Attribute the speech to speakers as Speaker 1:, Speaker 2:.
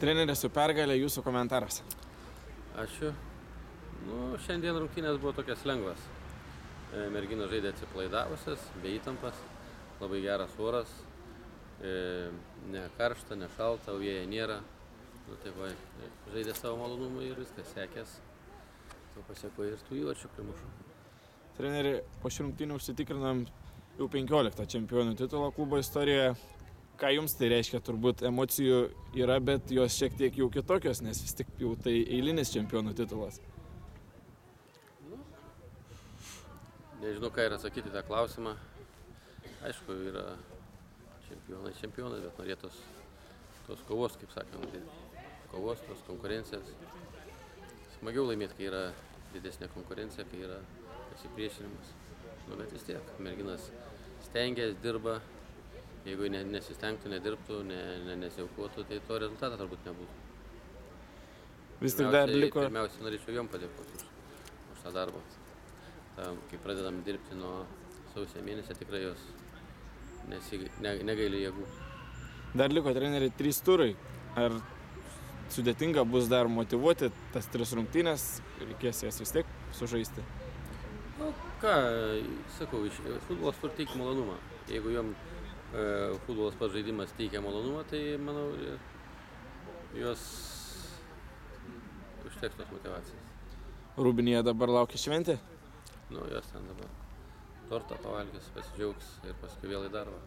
Speaker 1: Treneris su pergalė, jūsų komentaras.
Speaker 2: Ačiū. Šiandien rungtynės buvo tokias lengvas. Merginos žaidė atsipalaidavusias, be įtampas, labai geras oras, ne karšta, ne šalta, vėjo nėra. Žaidė savo malonumą ir viskas sekės. To pasiekoje ir tų įvarčių primušo.
Speaker 1: Treneri, po šių rungtynių užsitikrinam jau 15 čempionų titulo klubo istorijoje. Ką jums tai reiškia? Turbūt emocijų yra, bet jos šiek tiek jau kitokios, nes vis tik jau tai eilinis čempionų titulas.
Speaker 2: Nežinau, ką yra atsakyti tą klausimą. Aišku, yra čempionai, bet norėtos tos kovos, kaip sakant, kovos, tos konkurencijos. Smagiau laimėti, kai yra didesnė konkurencija, kai yra pasipriešinimas. Bet vis tiek, merginas stengiasi, dirba. Jeigu nesistengtų, nedirbtų, nesiaukotų, tai to rezultato turbūt nebūtų.
Speaker 1: Vis tik dar liko...
Speaker 2: Pirmiausia, norėčiau jom padėkoti už tą darbą. Kai pradedam dirbti nuo sausio mėnesio, tikrai jos negaili jėgų.
Speaker 1: Dar liko, treneri, 3 turai. Ar sudėtinga bus dar motyvuoti tas 3 rungtynės, reikės jas vis tiek sužaisti?
Speaker 2: Sakau, futbolas teikia malonumą. Jeigu jom futbolas pats žaidimas teikia malonumą, tai manau, jos užteks tos motyvacijos.
Speaker 1: Rūbinėje dabar laukia šventė?
Speaker 2: Jos ten dabar tortą pavalgys, pasidžiaugs ir paskui vėl į darbą.